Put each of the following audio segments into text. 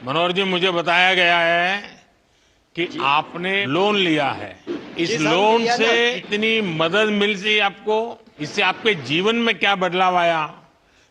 मनोहर जी, मुझे बताया गया है कि आपने लोन लिया है। इस लोन से इतनी मदद मिल सी आपको, इससे आपके जीवन में क्या बदलाव आया?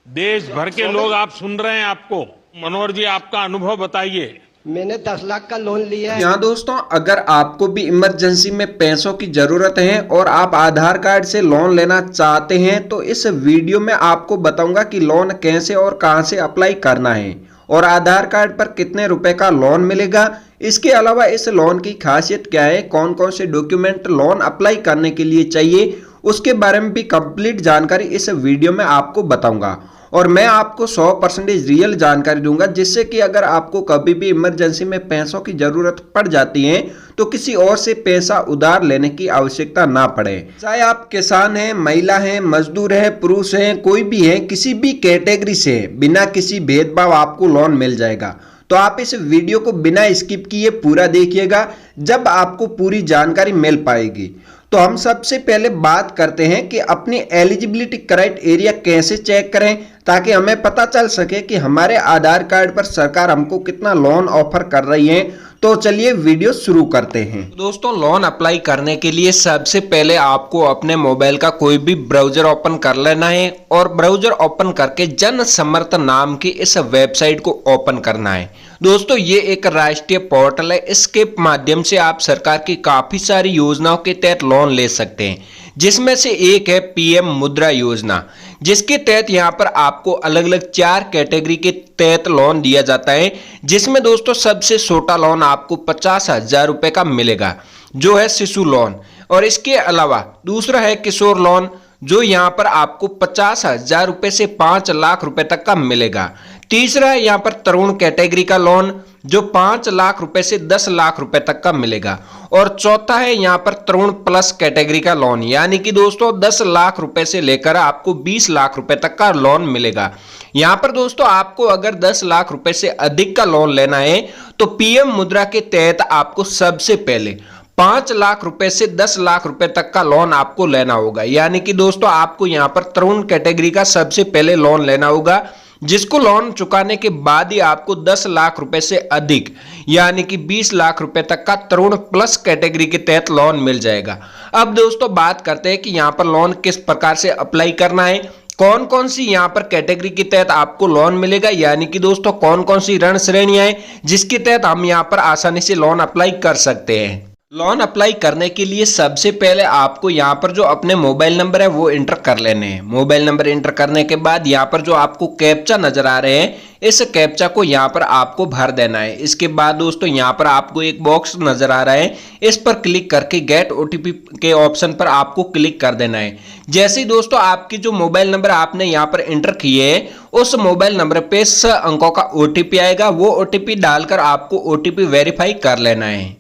देश भर के लोग आप सुन रहे हैं आपको। मनोहर जी, आपका अनुभव बताइए। मैंने 10 लाख का लोन लिया है। यहाँ दोस्तों, अगर आपको भी इमरजेंसी में पैसों की जरूरत है और आप आधार कार्ड से लोन लेना चाहते हैं तो इस वीडियो में आपको बताऊंगा कि लोन कैसे और कहां से अप्लाई करना है और आधार कार्ड पर कितने रुपए का लोन मिलेगा। इसके अलावा इस लोन की खासियत क्या है, कौन कौन से डॉक्यूमेंट लोन अप्लाई करने के लिए चाहिए, उसके बारे में भी कंप्लीट जानकारी इस वीडियो में आपको बताऊंगा। और मैं आपको 100% रियल जानकारी दूंगा, जिससे कि अगर आपको कभी भी इमरजेंसी में पैसों की जरूरत पड़ जाती है तो किसी और से पैसा उधार लेने की आवश्यकता ना पड़े। चाहे आप किसान हैं, महिला हैं, मजदूर हैं, पुरुष हैं, कोई भी है, किसी भी कैटेगरी से बिना किसी भेदभाव आपको लोन मिल जाएगा। तो आप इस वीडियो को बिना स्किप किए पूरा देखिएगा, जब आपको पूरी जानकारी मिल पाएगी। तो हम सबसे पहले बात करते हैं कि अपनी एलिजिबिलिटी क्राइटेरिया कैसे चेक करें, ताकि हमें पता चल सके कि हमारे आधार कार्ड पर सरकार हमको कितना लोन ऑफर कर रही है। तो चलिए वीडियो शुरू करते हैं। दोस्तों, लोन अप्लाई करने के लिए सबसे पहले आपको अपने मोबाइल का कोई भी ब्राउजर ओपन कर लेना है और ब्राउजर ओपन करके जन समर्थ नाम की इस वेबसाइट को ओपन करना है। दोस्तों, ये एक राष्ट्रीय पोर्टल है। इसके माध्यम से आप सरकार की काफी सारी योजनाओं के तहत लोन ले सकते हैं, जिसमें से एक है पीएम मुद्रा योजना, जिसके तहत यहाँ पर आपको अलग अलग 4 कैटेगरी के तहत लोन दिया जाता है। जिसमें दोस्तों सबसे छोटा लोन आपको 50,000 रुपए का मिलेगा, जो है शिशु लोन। और इसके अलावा दूसरा है किशोर लोन, जो यहाँ पर आपको 50,000 रुपए से 5 लाख रुपए तक का मिलेगा। तीसरा है यहाँ पर तरुण कैटेगरी का लोन, जो 5 लाख रुपए से 10 लाख रुपए तक का मिलेगा। और चौथा है यहाँ पर तरुण प्लस कैटेगरी का लोन, यानी कि दोस्तों 10 लाख रुपए से लेकर आपको 20 लाख रुपए तक का लोन मिलेगा। यहाँ पर दोस्तों आपको अगर 10 लाख रुपए से अधिक का लोन लेना है तो पीएम मुद्रा के तहत आपको सबसे पहले 5 लाख रुपए से 10 लाख रुपए तक का लोन आपको लेना होगा। यानी कि दोस्तों आपको यहाँ पर तरुण कैटेगरी का सबसे पहले लोन लेना होगा, जिसको लोन चुकाने के बाद ही आपको 10 लाख रुपए से अधिक यानी कि 20 लाख रुपए तक का तरुण प्लस कैटेगरी के तहत लोन मिल जाएगा। अब दोस्तों बात करते हैं कि यहाँ पर लोन किस प्रकार से अप्लाई करना है, कौन कौन सी यहाँ पर कैटेगरी के तहत आपको लोन मिलेगा, यानी कि दोस्तों कौन कौन सी ऋण श्रेणियां हैं जिसके तहत हम यहाँ पर आसानी से लोन अप्लाई कर सकते हैं। लोन अप्लाई करने के लिए सबसे पहले आपको यहाँ पर जो अपने मोबाइल नंबर है वो इंटर कर लेने हैं। मोबाइल नंबर इंटर करने के बाद यहाँ पर जो आपको कैप्चा नजर आ रहे हैं, इस कैप्चा को यहाँ पर आपको भर देना है। इसके बाद दोस्तों यहाँ पर आपको एक बॉक्स नजर आ रहा है, इस पर क्लिक करके गेट ओटीपी के ऑप्शन पर आपको क्लिक कर देना है। जैसे ही दोस्तों आपकी जो मोबाइल नंबर आपने यहाँ पर इंटर किए है, उस मोबाइल नंबर पे 6 अंकों का ओटीपी आएगा। वो ओटीपी डालकर आपको ओटीपी वेरीफाई कर लेना है।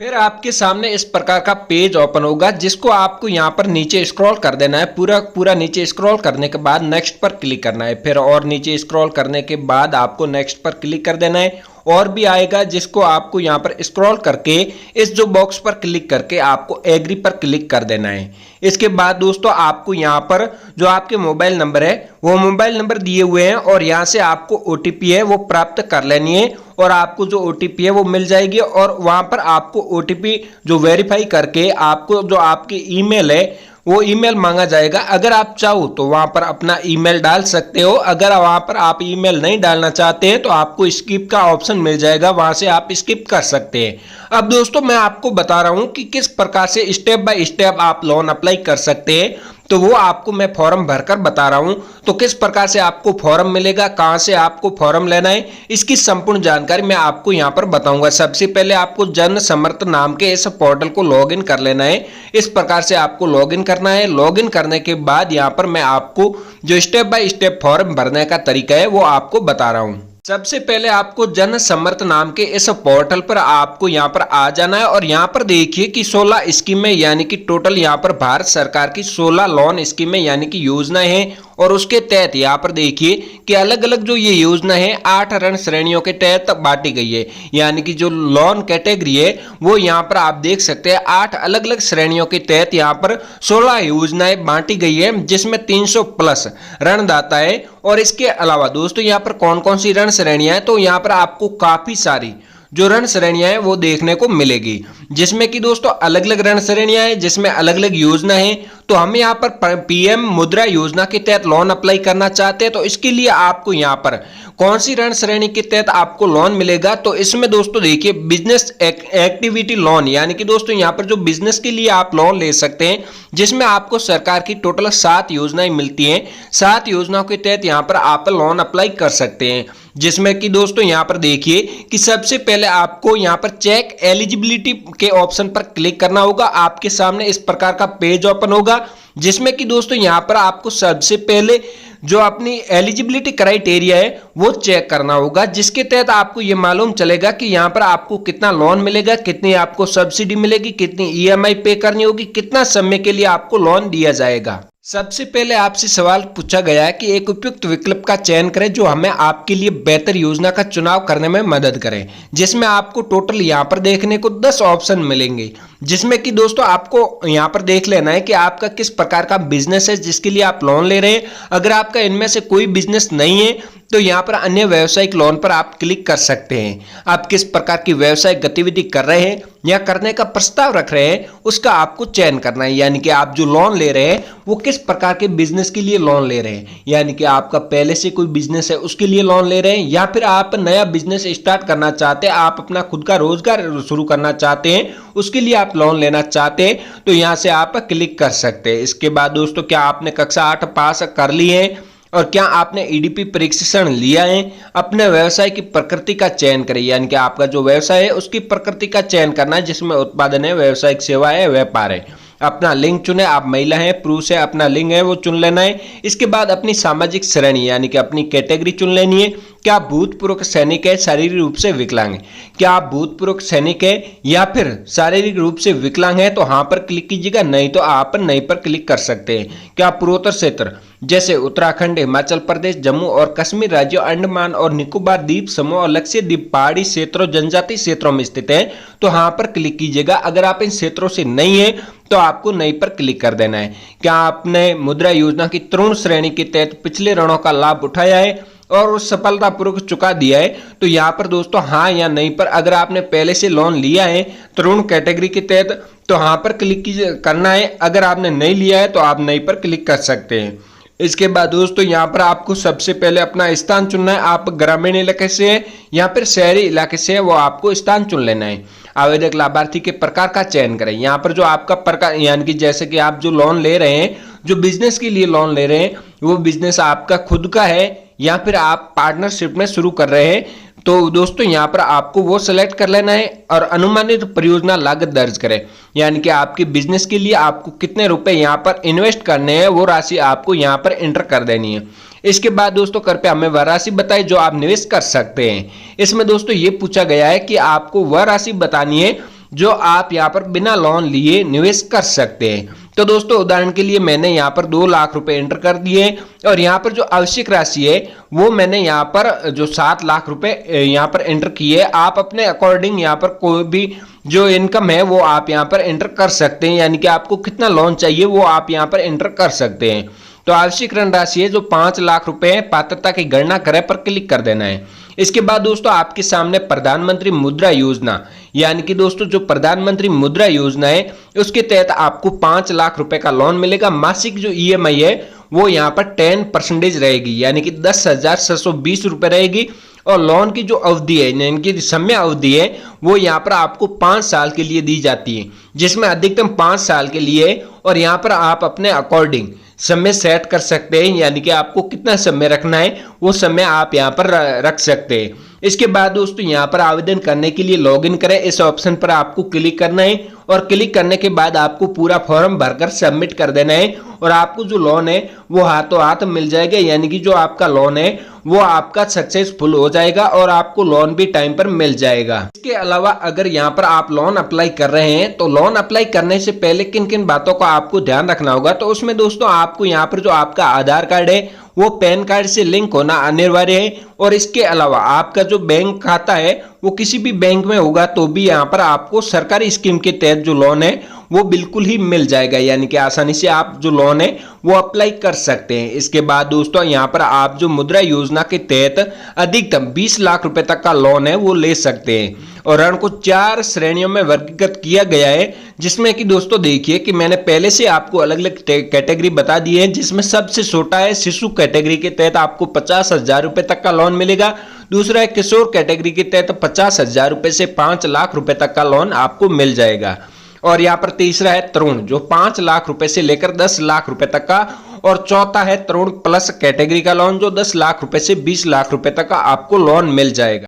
फिर आपके सामने इस प्रकार का पेज ओपन होगा, जिसको आपको यहाँ पर नीचे स्क्रॉल कर देना है। पूरा नीचे स्क्रॉल करने के बाद नेक्स्ट पर क्लिक करना है। फिर और नीचे स्क्रॉल करने के बाद आपको नेक्स्ट पर क्लिक कर देना है। और भी आएगा, जिसको आपको यहाँ पर स्क्रॉल करके इस जो बॉक्स पर क्लिक करके आपको एग्री पर क्लिक कर देना है। इसके बाद दोस्तों आपको यहाँ पर जो आपके मोबाइल नंबर है वो मोबाइल नंबर दिए हुए हैं और यहाँ से आपको ओटीपी है वो प्राप्त कर लेनी है और आपको जो ओटीपी है वो मिल जाएगी। और वहाँ पर आपको ओटीपी जो वेरीफाई करके आपको जो आपकी ईमेल है वो ईमेल मांगा जाएगा। अगर आप चाहो तो वहां पर अपना ईमेल डाल सकते हो। अगर वहां पर आप ईमेल नहीं डालना चाहते हैं तो आपको स्किप का ऑप्शन मिल जाएगा, वहां से आप स्किप कर सकते हैं। अब दोस्तों मैं आपको बता रहा हूं कि किस प्रकार से स्टेप बाय स्टेप आप लोन अप्लाई कर सकते हैं, तो वो आपको मैं फॉर्म भरकर बता रहा हूं। तो किस प्रकार से आपको फॉर्म मिलेगा, कहां से आपको फॉर्म लेना है, इसकी संपूर्ण जानकारी मैं आपको यहां पर बताऊंगा। सबसे पहले आपको जन समर्थ नाम के इस पोर्टल को लॉगिन कर लेना है। इस प्रकार से आपको लॉगिन करना है। लॉगिन करने के बाद यहां पर मैं आपको जो स्टेप बाय स्टेप फॉर्म भरने का तरीका है वो आपको बता रहा हूं। सबसे पहले आपको जन समर्थ नाम के इस पोर्टल पर आपको यहाँ पर आ जाना है और यहाँ पर देखिए कि 16 स्कीमें यानी कि टोटल यहाँ पर भारत सरकार की 16 लोन स्कीमें यानी कि योजनाएं हैं और उसके तहत यहाँ पर देखिए कि अलग अलग जो ये योजना है 8 ऋण श्रेणियों के तहत बांटी गई है। यानी कि जो लोन कैटेगरी है वो यहाँ पर आप देख सकते हैं 8 अलग अलग श्रेणियों के तहत यहाँ पर 16 योजनाएं बांटी गई है, जिसमें 300 प्लस ऋणदाता है। और इसके अलावा दोस्तों यहाँ पर कौन कौन सी ऋण श्रेणियां हैं, तो यहाँ पर आपको काफी सारी जो ऋण श्रेणियां हैं वो देखने को मिलेगी, जिसमें कि दोस्तों अलग अलग ऋण श्रेणियां हैं, जिसमें अलग अलग योजना है। तो हम यहाँ पर पीएम मुद्रा योजना के तहत लोन अप्लाई करना चाहते हैं, तो इसके लिए आपको यहाँ पर कौन सी ऋण श्रेणी के तहत आपको लोन मिलेगा, तो इसमें दोस्तों देखिए बिजनेस एक्टिविटी लोन, यानी कि दोस्तों यहाँ पर जो बिजनेस के लिए आप लोन ले सकते हैं, जिसमें आपको सरकार की टोटल 7 योजनाएं मिलती हैं। 7 योजनाओं के तहत यहाँ पर आप लोन अप्लाई कर सकते हैं, जिसमें कि दोस्तों यहाँ पर देखिए कि सबसे पहले आपको यहाँ पर चेक एलिजिबिलिटी के ऑप्शन पर क्लिक करना होगा। आपके सामने इस प्रकार का पेज ओपन होगा, जिसमें कि दोस्तों यहाँ पर आपको सबसे पहले जो अपनी एलिजिबिलिटी क्राइटेरिया है वो चेक करना होगा, जिसके तहत आपको ये मालूम चलेगा कि यहाँ पर आपको कितना लोन मिलेगा, कितनी आपको सब्सिडी मिलेगी, कितनी ईएमआई पे करनी होगी, कितना समय के लिए आपको लोन दिया जाएगा। सबसे पहले आपसे सवाल पूछा गया है कि एक उपयुक्त विकल्प का चयन करें जो हमें आपके लिए बेहतर योजना का चुनाव करने में मदद करे, जिसमें आपको टोटल यहाँ पर देखने को 10 ऑप्शन मिलेंगे, जिसमें कि दोस्तों आपको यहाँ पर देख लेना है कि आपका किस प्रकार का बिजनेस है जिसके लिए आप लोन ले रहे हैं। अगर आपका इनमें से कोई बिजनेस नहीं है तो यहाँ पर अन्य व्यावसायिक लोन पर आप क्लिक कर सकते हैं। आप किस प्रकार की व्यावसायिक गतिविधि कर रहे हैं या करने का प्रस्ताव रख रहे हैं उसका आपको चयन करना है, यानी कि आप जो लोन ले रहे हैं वो किस प्रकार के बिजनेस के लिए लोन ले रहे हैं, यानी कि आपका पहले से कोई बिजनेस है उसके लिए लोन ले रहे हैं, या फिर आप नया बिजनेस स्टार्ट करना चाहते हैं, आप अपना खुद का रोजगार शुरू करना चाहते हैं, उसके लिए आप लोन लेना चाहते हैं, तो यहाँ से आप क्लिक कर सकते हैं। इसके बाद दोस्तों क्या आपने कक्षा 8 पास कर ली है और क्या आपने ईडीपी प्रशिक्षण लिया है, अपने व्यवसाय की प्रकृति का चयन करें, यानी कि आपका जो व्यवसाय है उसकी प्रकृति का चयन करना है, जिसमें उत्पादन है, व्यवसायिक सेवा है, व्यापार है। अपना लिंग चुने, आप महिला हैं, पुरुष है, अपना लिंग है वो चुन लेना है। इसके बाद अपनी सामाजिक श्रेणी यानी कि अपनी कैटेगरी चुन लेनी है। क्या आप भूतपूर्व सैनिक है, शारीरिक रूप से विकलांग है, क्या आप भूतपूर्व सैनिक है या फिर शारीरिक रूप से विकलांग है तो हाँ पर क्लिक कीजिएगा, नहीं तो आप नहीं पर क्लिक कर सकते हैं। क्या पूर्वोत्तर क्षेत्र जैसे उत्तराखंड, हिमाचल प्रदेश, जम्मू और कश्मीर राज्यों, अंडमान और निकोबार द्वीप समूह और लक्षद्वीप पहाड़ी क्षेत्रों, जनजातीय क्षेत्रों में स्थित है तो हाँ पर क्लिक कीजिएगा। अगर आप इन क्षेत्रों से नहीं है तो आपको नहीं पर क्लिक कर देना है। क्या आपने मुद्रा योजना की तृण श्रेणी के तहत पिछले ऋणों का लाभ उठाया है और उस सफलतापूर्वक चुका दिया है, तो यहाँ पर दोस्तों हाँ या नहीं पर, अगर आपने पहले से लोन लिया है तृण कैटेगरी के तहत तो हाँ पर क्लिक करना है। अगर आपने नहीं लिया है तो आप नहीं पर क्लिक कर सकते हैं। इसके बाद दोस्तों यहाँ पर आपको सबसे पहले अपना स्थान चुनना है, आप ग्रामीण इलाके से है या फिर शहरी इलाके से है वो आपको स्थान चुन लेना है। आवेदक लाभार्थी के प्रकार का चयन करें, यहाँ पर जो आपका प्रकार यानी कि जैसे कि आप जो लोन ले रहे हैं, जो बिजनेस के लिए लोन ले रहे हैं वो बिजनेस आपका खुद का है या फिर आप पार्टनरशिप में शुरू कर रहे हैं, तो दोस्तों यहाँ पर आपको वो सिलेक्ट कर लेना है और अनुमानित परियोजना लागत दर्ज करें, यानी कि आपके बिजनेस के लिए आपको कितने रुपए यहाँ पर इन्वेस्ट करने हैं वो राशि आपको यहाँ पर एंटर कर देनी है। इसके बाद दोस्तों कृपया हमें वह राशि बताएं जो आप निवेश कर सकते हैं। इसमें दोस्तों ये पूछा गया है कि आपको वह राशि बतानी है जो आप यहाँ पर बिना लोन लिए निवेश कर सकते हैं। तो दोस्तों उदाहरण के लिए मैंने यहाँ पर 2 लाख रुपए एंटर कर दिए और यहाँ पर जो आवश्यक राशि है वो मैंने यहाँ पर जो 7 लाख रुपए यहाँ पर एंटर किए। आप अपने अकॉर्डिंग यहाँ पर कोई भी जो इनकम है वो आप यहाँ पर एंटर कर सकते हैं, यानी कि आपको कितना लोन चाहिए वो आप यहाँ पर एंटर कर सकते हैं। तो आवश्यक ऋण राशि है जो 5 लाख रुपए है, पात्रता की गणना करें पर क्लिक कर देना है। इसके बाद दोस्तों आपके सामने प्रधानमंत्री मुद्रा योजना यानी कि दोस्तों जो प्रधानमंत्री मुद्रा योजना है उसके तहत आपको 5 लाख रुपए का लोन मिलेगा। मासिक जो ईएमआई है वो यहाँ पर 10% रहेगी, यानी कि 10,620 रुपए रहेगी और लोन की जो अवधि है यानी कि समय अवधि है वो यहाँ पर आपको 5 साल के लिए दी जाती है, जिसमें अधिकतम 5 साल के लिए और यहाँ पर आप अपने अकॉर्डिंग समय सेट कर सकते हैं, यानी कि आपको कितना समय रखना है वो समय आप यहाँ पर रख सकते हैं। इसके बाद दोस्तों यहाँ पर आवेदन करने के लिए लॉगिन करें, इस ऑप्शन पर आपको क्लिक करना है और क्लिक करने के बाद आपको पूरा फॉर्म भरकर सबमिट कर देना है और आपको जो लोन है वो हाथों हाथ मिल जाएगा, यानी कि जो आपका लोन है वो आपका सक्सेसफुल हो जाएगा और आपको लोन भी टाइम पर मिल जाएगा। इसके अलावा अगर यहाँ पर आप लोन अप्लाई कर रहे हैं तो लोन अप्लाई करने से पहले किन किन बातों का आपको ध्यान रखना होगा, तो उसमें दोस्तों आपको यहाँ पर जो आपका आधार कार्ड है वो पैन कार्ड से लिंक होना अनिवार्य है, और इसके अलावा आपका जो बैंक खाता है वो किसी भी बैंक में होगा तो भी यहाँ पर आपको सरकारी स्कीम के तहत जो लोन है वो बिल्कुल ही मिल जाएगा, यानी कि आसानी से आप जो लोन है वो अप्लाई कर सकते हैं। इसके बाद दोस्तों यहाँ पर आप जो मुद्रा योजना के तहत अधिकतम 20 लाख रुपए तक का लोन है वो ले सकते हैं, और ऋण को 4 श्रेणियों में वर्गीकृत किया गया है, जिसमें कि दोस्तों देखिए कि मैंने पहले से आपको अलग अलग कैटेगरी बता दी है, जिसमें सबसे छोटा है शिशु कैटेगरी के तहत आपको 50,000 रुपए तक का लोन मिलेगा। दूसरा है किशोर कैटेगरी के तहत 50,000 रुपए से 5 लाख रुपए तक का लोन आपको मिल जाएगा, और यहाँ पर तीसरा है तरुण जो 5 लाख रुपए से लेकर 10 लाख रुपए तक का, और चौथा है तरुण प्लस कैटेगरी का लोन जो 10 लाख रुपए से 20 लाख रुपए तक का आपको लोन मिल जाएगा।